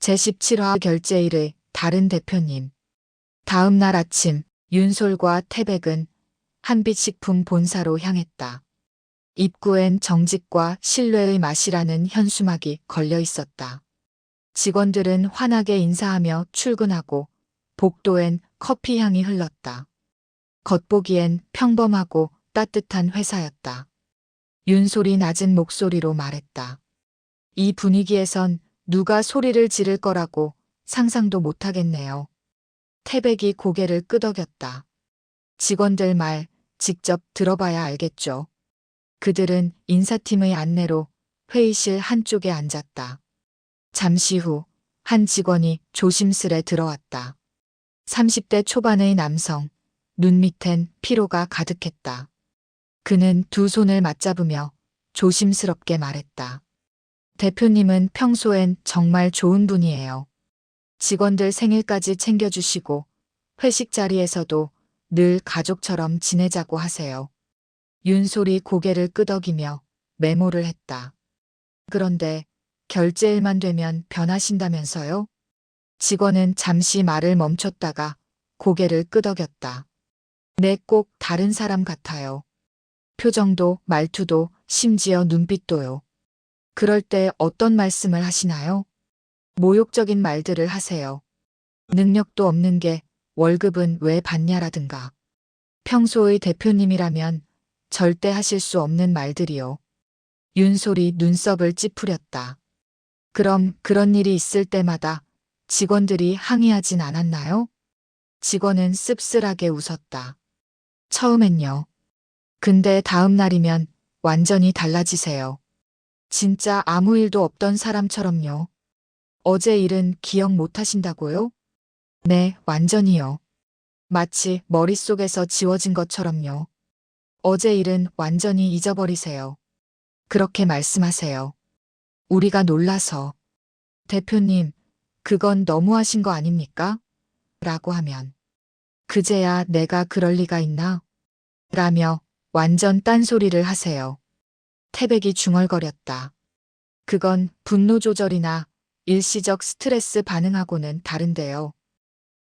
제17화 결제일의 다른 대표님. 다음 날 아침 윤솔과 태백은 한빛식품 본사로 향했다. 입구엔 정직과 신뢰의 맛이라는 현수막이 걸려 있었다. 직원들은 환하게 인사하며 출근하고 복도엔 커피 향이 흘렀다. 겉보기엔 평범하고 따뜻한 회사였다. 윤솔이 낮은 목소리로 말했다. 이 분위기에선 누가 소리를 지를 거라고 상상도 못하겠네요. 태백이 고개를 끄덕였다. 직원들 말 직접 들어봐야 알겠죠. 그들은 인사팀의 안내로 회의실 한쪽에 앉았다. 잠시 후 한 직원이 조심스레 들어왔다. 30대 초반의 남성, 눈 밑엔 피로가 가득했다. 그는 두 손을 맞잡으며 조심스럽게 말했다. 대표님은 평소엔 정말 좋은 분이에요. 직원들 생일까지 챙겨주시고 회식 자리에서도 늘 가족처럼 지내자고 하세요. 윤솔이 고개를 끄덕이며 메모를 했다. 그런데 결제일만 되면 변하신다면서요? 직원은 잠시 말을 멈췄다가 고개를 끄덕였다. 네, 꼭 다른 사람 같아요. 표정도 말투도 심지어 눈빛도요. 그럴 때 어떤 말씀을 하시나요? 모욕적인 말들을 하세요. 능력도 없는 게 월급은 왜 받냐라든가. 평소의 대표님이라면 절대 하실 수 없는 말들이요. 윤솔이 눈썹을 찌푸렸다. 그럼 그런 일이 있을 때마다 직원들이 항의하진 않았나요? 직원은 씁쓸하게 웃었다. 처음엔요. 근데 다음 날이면 완전히 달라지세요. 진짜 아무 일도 없던 사람처럼요. 어제 일은 기억 못 하신다고요? 네, 완전히요. 마치 머릿속에서 지워진 것처럼요. 어제 일은 완전히 잊어버리세요. 그렇게 말씀하세요. 우리가 놀라서. 대표님, 그건 너무하신 거 아닙니까? 라고 하면. 그제야 내가 그럴 리가 있나? 라며 완전 딴소리를 하세요. 태백이 중얼거렸다. 그건 분노 조절이나 일시적 스트레스 반응하고는 다른데요.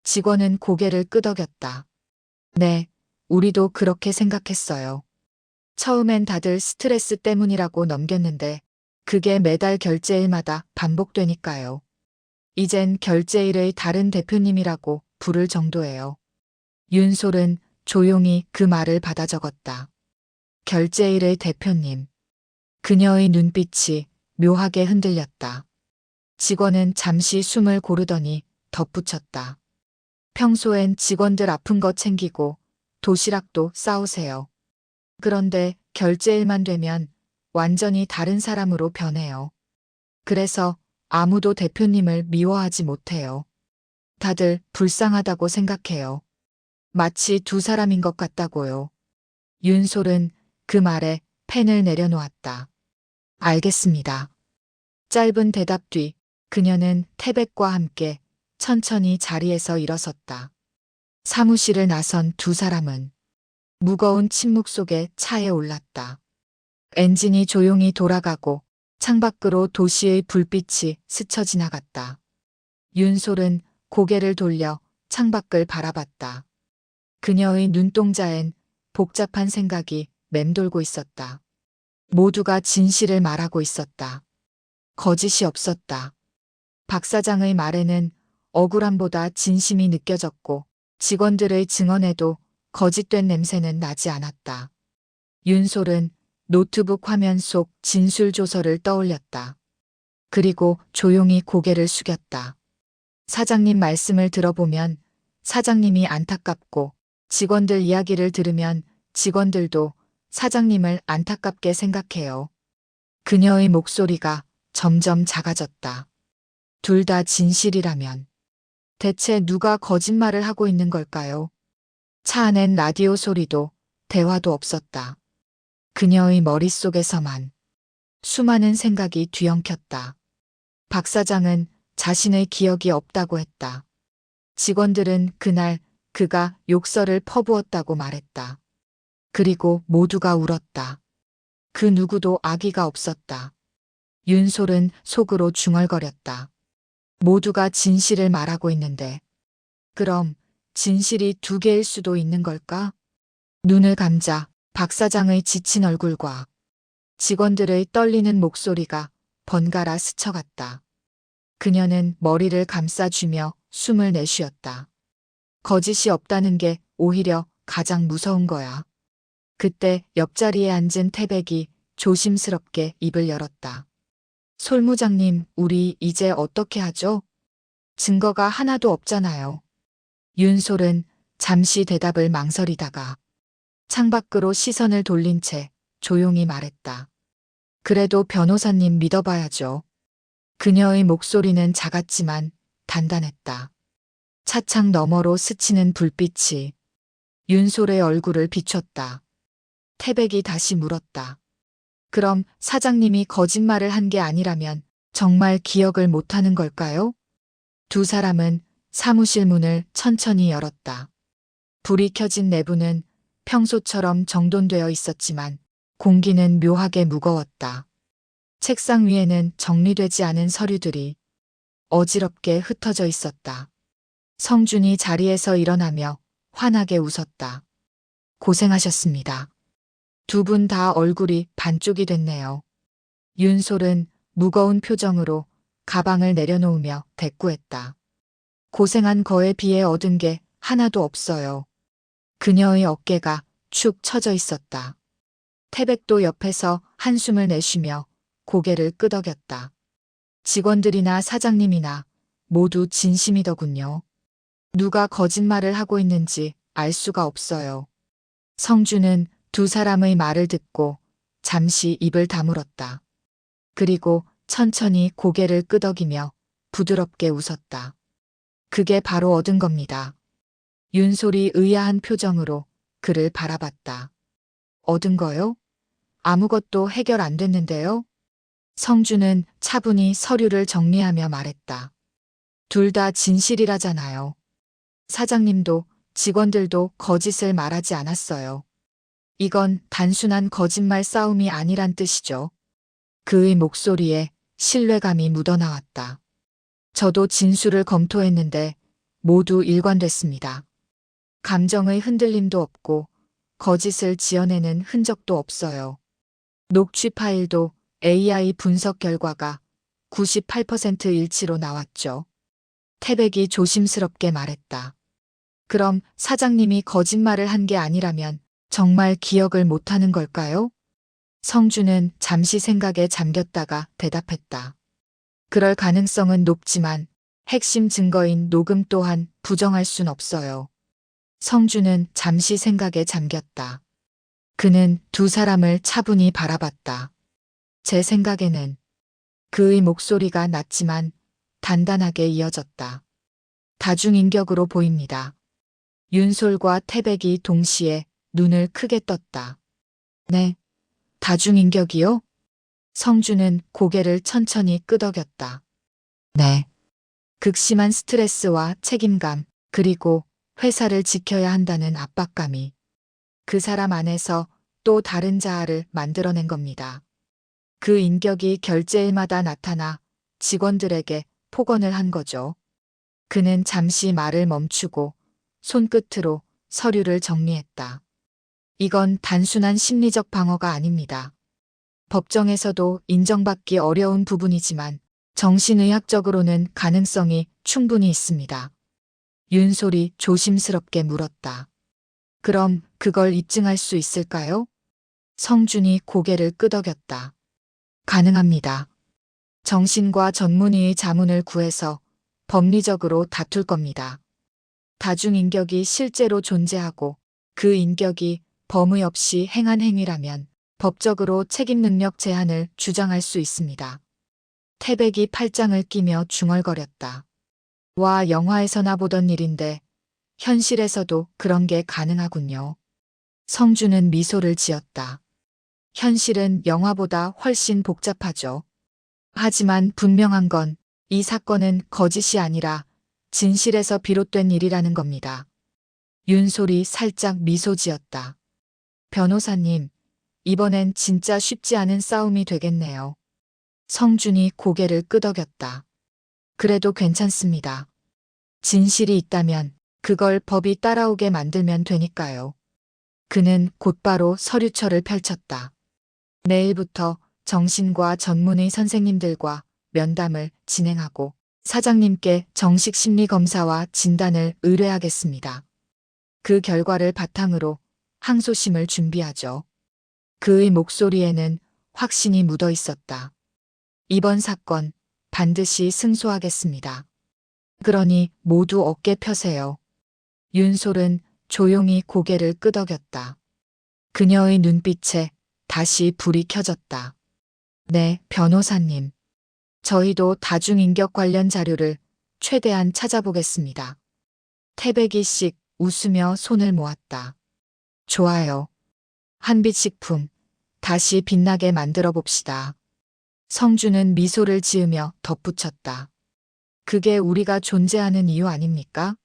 직원은 고개를 끄덕였다. 네, 우리도 그렇게 생각했어요. 처음엔 다들 스트레스 때문이라고 넘겼는데 그게 매달 결제일마다 반복되니까요. 이젠 결제일의 다른 대표님이라고 부를 정도예요. 윤솔은 조용히 그 말을 받아 적었다. 결제일의 대표님. 그녀의 눈빛이 묘하게 흔들렸다. 직원은 잠시 숨을 고르더니 덧붙였다. 평소엔 직원들 아픈 거 챙기고 도시락도 싸우세요. 그런데 결제일만 되면 완전히 다른 사람으로 변해요. 그래서 아무도 대표님을 미워하지 못해요. 다들 불쌍하다고 생각해요. 마치 두 사람인 것 같다고요. 윤솔은 그 말에 펜을 내려놓았다. 알겠습니다. 짧은 대답 뒤 그녀는 태백과 함께 천천히 자리에서 일어섰다. 사무실을 나선 두 사람은 무거운 침묵 속에 차에 올랐다. 엔진이 조용히 돌아가고 창밖으로 도시의 불빛이 스쳐 지나갔다. 윤솔은 고개를 돌려 창밖을 바라봤다. 그녀의 눈동자엔 복잡한 생각이 맴돌고 있었다. 모두가 진실을 말하고 있었다. 거짓이 없었다. 박 사장의 말에는 억울함보다 진심이 느껴졌고 직원들의 증언에도 거짓된 냄새는 나지 않았다. 윤솔은 노트북 화면 속 진술조서를 떠올렸다. 그리고 조용히 고개를 숙였다. 사장님 말씀을 들어보면 사장님이 안타깝고 직원들 이야기를 들으면 직원들도 사장님을 안타깝게 생각해요. 그녀의 목소리가 점점 작아졌다. 둘 다 진실이라면 대체 누가 거짓말을 하고 있는 걸까요? 차 안엔 라디오 소리도 대화도 없었다. 그녀의 머릿속에서만 수많은 생각이 뒤엉켰다. 박 사장은 자신의 기억이 없다고 했다. 직원들은 그날 그가 욕설을 퍼부었다고 말했다. 그리고 모두가 울었다. 그 누구도 아기가 없었다. 윤솔은 속으로 중얼거렸다. 모두가 진실을 말하고 있는데 그럼 진실이 두 개일 수도 있는 걸까? 눈을 감자 박 사장의 지친 얼굴과 직원들의 떨리는 목소리가 번갈아 스쳐갔다. 그녀는 머리를 감싸주며 숨을 내쉬었다. 거짓이 없다는 게 오히려 가장 무서운 거야. 그때 옆자리에 앉은 태백이 조심스럽게 입을 열었다. 솔무장님, 우리 이제 어떻게 하죠? 증거가 하나도 없잖아요. 윤솔은 잠시 대답을 망설이다가 창밖으로 시선을 돌린 채 조용히 말했다. 그래도 변호사님 믿어봐야죠. 그녀의 목소리는 작았지만 단단했다. 차창 너머로 스치는 불빛이 윤솔의 얼굴을 비췄다. 태백이 다시 물었다. 그럼 사장님이 거짓말을 한 게 아니라면 정말 기억을 못하는 걸까요? 두 사람은 사무실 문을 천천히 열었다. 불이 켜진 내부는 평소처럼 정돈되어 있었지만 공기는 묘하게 무거웠다. 책상 위에는 정리되지 않은 서류들이 어지럽게 흩어져 있었다. 성준이 자리에서 일어나며 환하게 웃었다. 고생하셨습니다. 두 분 다 얼굴이 반쪽이 됐네요. 윤솔은 무거운 표정으로 가방을 내려놓으며 대꾸했다. 고생한 거에 비해 얻은 게 하나도 없어요. 그녀의 어깨가 축 처져 있었다. 태백도 옆에서 한숨을 내쉬며 고개를 끄덕였다. 직원들이나 사장님이나 모두 진심이더군요. 누가 거짓말을 하고 있는지 알 수가 없어요. 성주는 두 사람의 말을 듣고 잠시 입을 다물었다. 그리고 천천히 고개를 끄덕이며 부드럽게 웃었다. 그게 바로 얻은 겁니다. 윤솔이 의아한 표정으로 그를 바라봤다. 얻은 거요? 아무것도 해결 안 됐는데요? 성주는 차분히 서류를 정리하며 말했다. 둘 다 진실이라잖아요. 사장님도 직원들도 거짓을 말하지 않았어요. 이건 단순한 거짓말 싸움이 아니란 뜻이죠. 그의 목소리에 신뢰감이 묻어나왔다. 저도 진술을 검토했는데 모두 일관됐습니다. 감정의 흔들림도 없고 거짓을 지어내는 흔적도 없어요. 녹취 파일도 AI 분석 결과가 98% 일치로 나왔죠. 태백이 조심스럽게 말했다. 그럼 사장님이 거짓말을 한 게 아니라면 정말 기억을 못하는 걸까요? 성주는 잠시 생각에 잠겼다가 대답했다. 그럴 가능성은 높지만 핵심 증거인 녹음 또한 부정할 순 없어요. 성주는 잠시 생각에 잠겼다. 그는 두 사람을 차분히 바라봤다. 제 생각에는 그의 목소리가 낮지만 단단하게 이어졌다. 다중인격으로 보입니다. 윤솔과 태백이 동시에 눈을 크게 떴다. 네, 다중인격이요? 성주는 고개를 천천히 끄덕였다. 네. 극심한 스트레스와 책임감, 그리고 회사를 지켜야 한다는 압박감이 그 사람 안에서 또 다른 자아를 만들어낸 겁니다. 그 인격이 결제일마다 나타나 직원들에게 폭언을 한 거죠. 그는 잠시 말을 멈추고 손끝으로 서류를 정리했다. 이건 단순한 심리적 방어가 아닙니다. 법정에서도 인정받기 어려운 부분이지만 정신의학적으로는 가능성이 충분히 있습니다. 윤솔이 조심스럽게 물었다. 그럼 그걸 입증할 수 있을까요? 성준이 고개를 끄덕였다. 가능합니다. 정신과 전문의의 자문을 구해서 법리적으로 다툴 겁니다. 다중인격이 실제로 존재하고 그 인격이 범의 없이 행한 행위라면 법적으로 책임 능력 제한을 주장할 수 있습니다. 태백이 팔짱을 끼며 중얼거렸다. 와, 영화에서나 보던 일인데 현실에서도 그런 게 가능하군요. 성주는 미소를 지었다. 현실은 영화보다 훨씬 복잡하죠. 하지만 분명한 건 이 사건은 거짓이 아니라 진실에서 비롯된 일이라는 겁니다. 윤솔이 살짝 미소 지었다. 변호사님, 이번엔 진짜 쉽지 않은 싸움이 되겠네요. 성준이 고개를 끄덕였다. 그래도 괜찮습니다. 진실이 있다면 그걸 법이 따라오게 만들면 되니까요. 그는 곧바로 서류처를 펼쳤다. 내일부터 정신과 전문의 선생님들과 면담을 진행하고 사장님께 정식 심리 검사와 진단을 의뢰하겠습니다. 그 결과를 바탕으로 항소심을 준비하죠. 그의 목소리에는 확신이 묻어 있었다. 이번 사건 반드시 승소하겠습니다. 그러니 모두 어깨 펴세요. 윤솔은 조용히 고개를 끄덕였다. 그녀의 눈빛에 다시 불이 켜졌다. 네, 변호사님. 저희도 다중인격 관련 자료를 최대한 찾아보겠습니다. 태백이 씩 웃으며 손을 모았다. 좋아요. 한빛식품, 다시 빛나게 만들어 봅시다. 성주는 미소를 지으며 덧붙였다. 그게 우리가 존재하는 이유 아닙니까?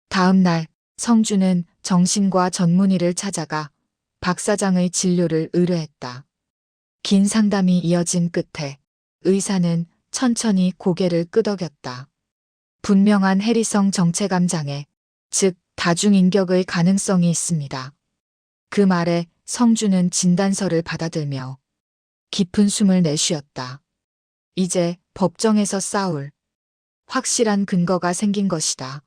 다음 날 성주는 정신과 전문의를 찾아가 박 사장의 진료를 의뢰했다. 긴 상담이 이어진 끝에 의사는 천천히 고개를 끄덕였다. 분명한 해리성 정체감 장애, 즉 다중인격의 가능성이 있습니다. 그 말에 성주는 진단서를 받아들며 깊은 숨을 내쉬었다. 이제 법정에서 싸울 확실한 근거가 생긴 것이다.